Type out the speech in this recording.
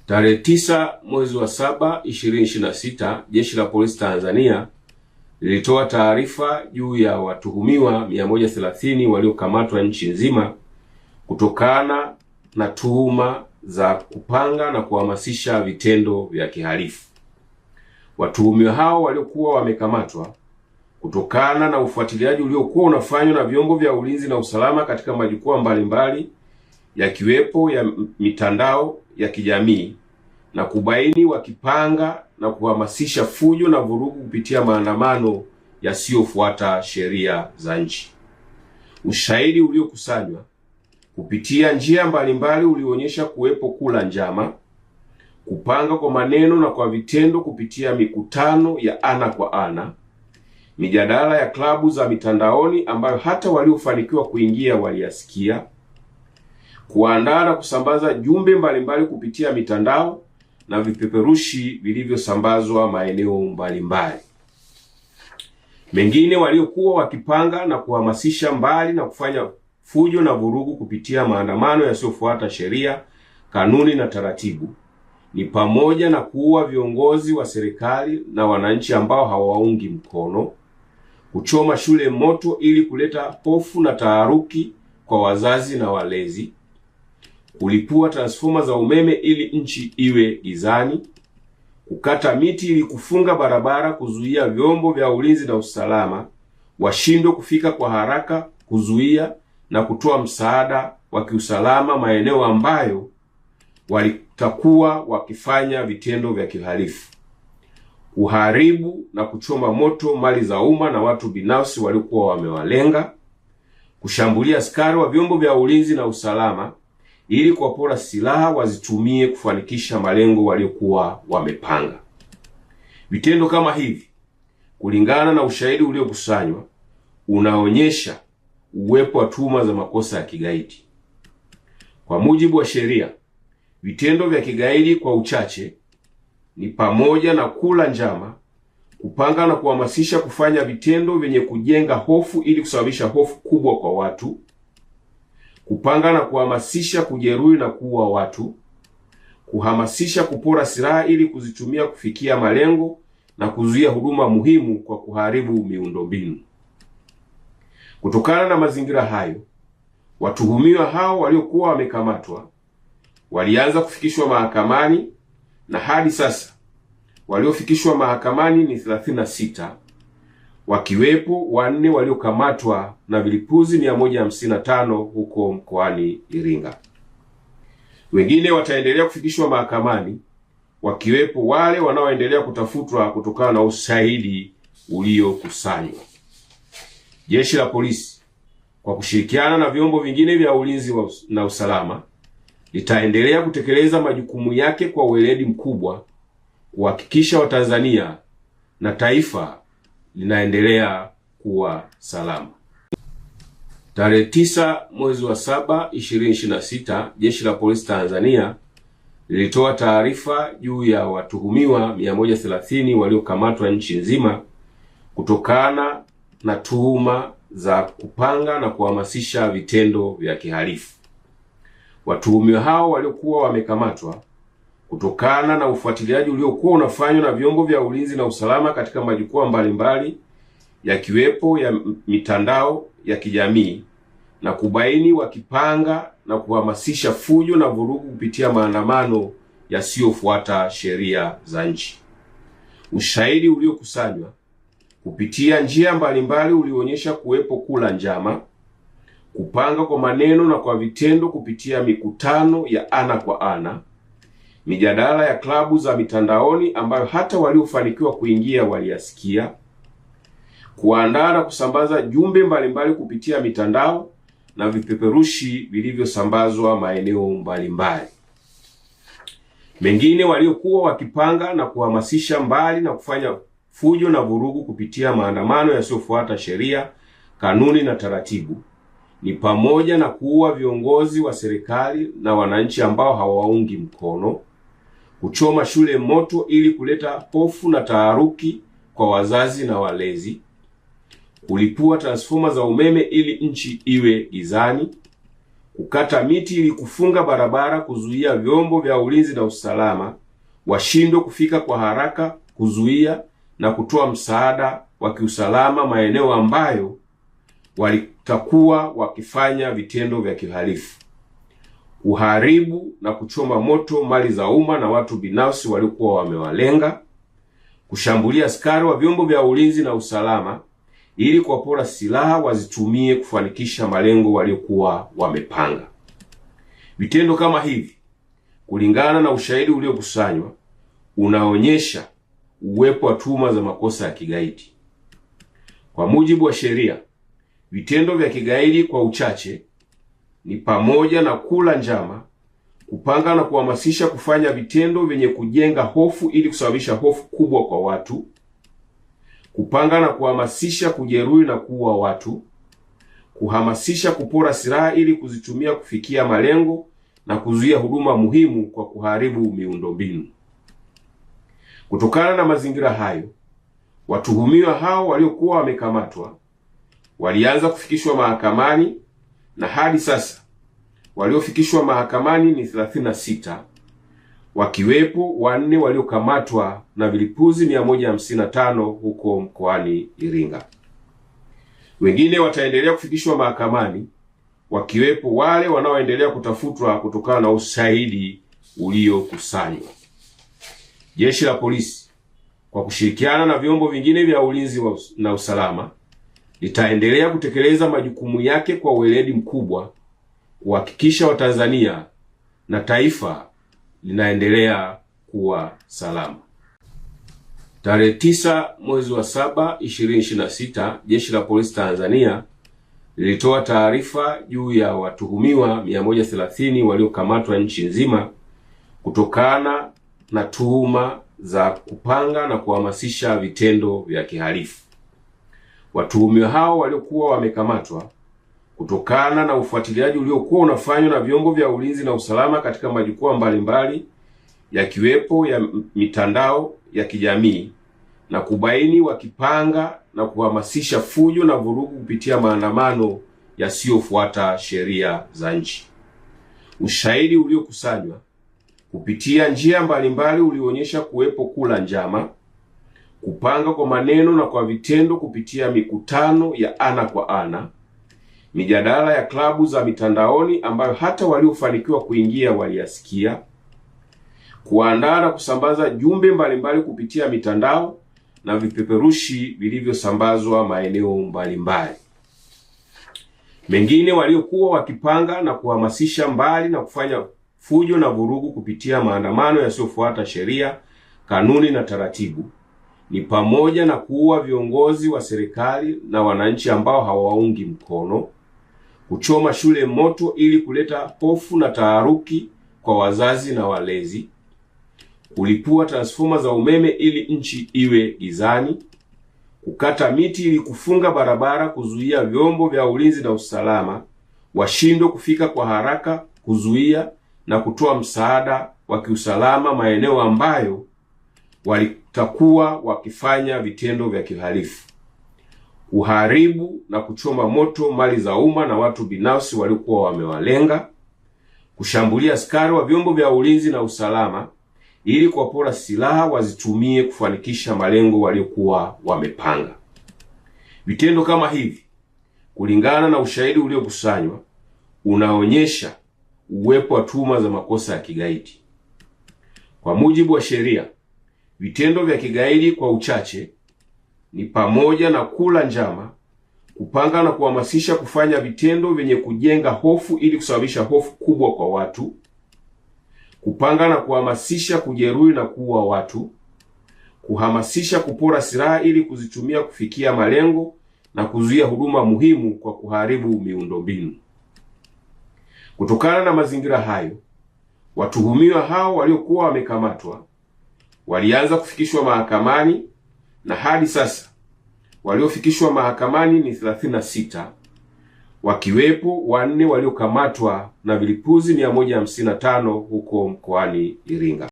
Tarehe 9 mwezi wa 7 2026, Jeshi la Polisi Tanzania lilitoa taarifa juu ya watuhumiwa 130 waliokamatwa nchi nzima kutokana na tuhuma za kupanga na kuhamasisha vitendo vya kihalifu. Watuhumiwa hao waliokuwa wamekamatwa kutokana na ufuatiliaji uliokuwa unafanywa na vyombo vya ulinzi na usalama katika majukwaa mbalimbali yakiwepo ya mitandao ya kijamii na kubaini wakipanga na kuhamasisha fujo na vurugu kupitia maandamano yasiyofuata sheria za nchi. Ushahidi uliokusanywa kupitia njia mbalimbali ulionyesha kuwepo kula njama, kupanga kwa maneno na kwa vitendo kupitia mikutano ya ana kwa ana, mijadala ya klabu za mitandaoni ambayo hata waliofanikiwa kuingia waliyasikia, kuandaa na kusambaza jumbe mbalimbali kupitia mitandao na vipeperushi vilivyosambazwa maeneo mbalimbali. Mengine waliokuwa wakipanga na kuhamasisha mbali na kufanya fujo na vurugu kupitia maandamano yasiyofuata sheria, kanuni na taratibu ni pamoja na kuua viongozi wa serikali na wananchi ambao hawaungi mkono, kuchoma shule moto ili kuleta hofu na taharuki kwa wazazi na walezi, kulipua transfoma za umeme ili nchi iwe gizani, kukata miti ili kufunga barabara, kuzuia vyombo vya ulinzi na usalama washindwe kufika kwa haraka, kuzuia na kutoa msaada wa kiusalama maeneo ambayo walitakuwa wakifanya vitendo vya kihalifu, kuharibu na kuchoma moto mali za umma na watu binafsi waliokuwa wamewalenga, kushambulia askari wa vyombo vya ulinzi na usalama ili kuwapora silaha wazitumie kufanikisha malengo waliokuwa wamepanga. Vitendo kama hivi, kulingana na ushahidi uliokusanywa, unaonyesha uwepo wa tuhuma za makosa ya kigaidi. Kwa mujibu wa sheria, vitendo vya kigaidi kwa uchache ni pamoja na kula njama, kupanga na kuhamasisha kufanya vitendo vyenye kujenga hofu ili kusababisha hofu kubwa kwa watu, kupanga na kuhamasisha kujeruhi na kuua watu, kuhamasisha kupora silaha ili kuzitumia kufikia malengo na kuzuia huduma muhimu kwa kuharibu miundombinu. Kutokana na mazingira hayo, watuhumiwa hao waliokuwa wamekamatwa walianza kufikishwa mahakamani na hadi sasa waliofikishwa mahakamani ni 36, wakiwepo 4 waliokamatwa na vilipuzi 155 huko mkoani Iringa. Wengine wataendelea kufikishwa mahakamani, wakiwepo wale wanaoendelea kutafutwa kutokana na ushahidi uliokusanywa. Jeshi la Polisi kwa kushirikiana na vyombo vingine vya ulinzi na usalama litaendelea kutekeleza majukumu yake kwa weledi mkubwa kuhakikisha Watanzania na taifa linaendelea kuwa salama. Tarehe 9 mwezi wa 7 2026, Jeshi la Polisi Tanzania lilitoa taarifa juu ya watuhumiwa 130 waliokamatwa nchi nzima kutokana na tuhuma za kupanga na kuhamasisha vitendo vya kihalifu. Watuhumiwa hao waliokuwa wamekamatwa kutokana na ufuatiliaji uliokuwa unafanywa na vyombo vya ulinzi na usalama katika majukwaa mbalimbali yakiwepo ya mitandao ya kijamii na kubaini wakipanga na kuhamasisha fujo na vurugu kupitia maandamano yasiyofuata sheria za nchi. Ushahidi uliokusanywa kupitia njia mbalimbali ulionyesha kuwepo kula njama, kupanga kwa maneno na kwa vitendo kupitia mikutano ya ana kwa ana, mijadala ya klabu za mitandaoni ambayo hata waliofanikiwa kuingia waliyasikia, kuandaa na kusambaza jumbe mbalimbali kupitia mitandao na vipeperushi vilivyosambazwa maeneo mbalimbali. Mengine waliokuwa wakipanga na kuhamasisha mbali na kufanya fujo na vurugu kupitia maandamano yasiyofuata sheria, kanuni na taratibu ni pamoja na kuua viongozi wa serikali na wananchi ambao hawaungi mkono, kuchoma shule moto ili kuleta hofu na taharuki kwa wazazi na walezi, kulipua transfoma za umeme ili nchi iwe gizani, kukata miti ili kufunga barabara, kuzuia vyombo vya ulinzi na usalama washindwe kufika kwa haraka, kuzuia na kutoa msaada wa kiusalama maeneo ambayo walitakuwa wakifanya vitendo vya kihalifu, kuharibu na kuchoma moto mali za umma na watu binafsi waliokuwa wamewalenga, kushambulia askari wa vyombo vya ulinzi na usalama ili kuwapora silaha wazitumie kufanikisha malengo waliokuwa wamepanga. Vitendo kama hivi, kulingana na ushahidi uliokusanywa, unaonyesha uwepo wa tuhuma za makosa ya kigaidi. Kwa mujibu wa sheria, vitendo vya kigaidi kwa uchache ni pamoja na kula njama, kupanga na kuhamasisha kufanya vitendo vyenye kujenga hofu ili kusababisha hofu kubwa kwa watu, kupanga na kuhamasisha kujeruhi na kuua watu, kuhamasisha kupora silaha ili kuzitumia kufikia malengo na kuzuia huduma muhimu kwa kuharibu miundombinu. Kutokana na mazingira hayo, watuhumiwa hao waliokuwa wamekamatwa walianza kufikishwa mahakamani, na hadi sasa waliofikishwa mahakamani ni 36, wakiwepo 4 waliokamatwa na vilipuzi 155 huko mkoani Iringa. Wengine wataendelea kufikishwa mahakamani, wakiwepo wale wanaoendelea kutafutwa kutokana na ushahidi uliokusanywa. Jeshi la Polisi kwa kushirikiana na vyombo vingine vya ulinzi na usalama litaendelea kutekeleza majukumu yake kwa weledi mkubwa, kuhakikisha Watanzania na taifa linaendelea kuwa salama. Tarehe 9 mwezi wa 7 2026, Jeshi la Polisi Tanzania lilitoa taarifa juu ya watuhumiwa 130 waliokamatwa nchi nzima kutokana na tuhuma za kupanga na kuhamasisha vitendo vya kihalifu. Watuhumiwa hao waliokuwa wamekamatwa kutokana na ufuatiliaji uliokuwa unafanywa na vyombo vya ulinzi na usalama katika majukwaa mbalimbali yakiwepo ya mitandao ya kijamii, na kubaini wakipanga na kuhamasisha fujo na vurugu kupitia maandamano yasiyofuata sheria za nchi. Ushahidi uliokusanywa kupitia njia mbalimbali ulionyesha kuwepo kula njama, kupanga kwa maneno na kwa vitendo kupitia mikutano ya ana kwa ana, mijadala ya klabu za mitandaoni ambayo hata waliofanikiwa kuingia waliyasikia, kuandaa na kusambaza jumbe mbalimbali kupitia mitandao na vipeperushi vilivyosambazwa maeneo mbalimbali. Mengine waliokuwa wakipanga na kuhamasisha mbali na kufanya fujo na vurugu kupitia maandamano yasiyofuata sheria, kanuni na taratibu ni pamoja na kuua viongozi wa serikali na wananchi ambao hawaungi mkono, kuchoma shule moto ili kuleta hofu na taharuki kwa wazazi na walezi, kulipua transforma za umeme ili nchi iwe gizani, kukata miti ili kufunga barabara, kuzuia vyombo vya ulinzi na usalama washindwe kufika kwa haraka, kuzuia na kutoa msaada wa kiusalama maeneo ambayo walitakuwa wakifanya vitendo vya kihalifu, kuharibu na kuchoma moto mali za umma na watu binafsi waliokuwa wamewalenga, kushambulia askari wa vyombo vya ulinzi na usalama ili kuwapora silaha wazitumie kufanikisha malengo waliokuwa wamepanga. Vitendo kama hivi, kulingana na ushahidi uliokusanywa, unaonyesha uwepo wa tuhuma za makosa ya kigaidi. Kwa mujibu wa sheria, vitendo vya kigaidi kwa uchache ni pamoja na kula njama, kupanga na kuhamasisha kufanya vitendo vyenye kujenga hofu ili kusababisha hofu kubwa kwa watu, kupanga na kuhamasisha kujeruhi na kuua watu, kuhamasisha kupora silaha ili kuzitumia kufikia malengo na kuzuia huduma muhimu kwa kuharibu miundombinu. Kutokana na mazingira hayo, watuhumiwa hao waliokuwa wamekamatwa walianza kufikishwa mahakamani, na hadi sasa waliofikishwa mahakamani ni 36, wakiwepo 4 waliokamatwa na vilipuzi 155 huko mkoani Iringa.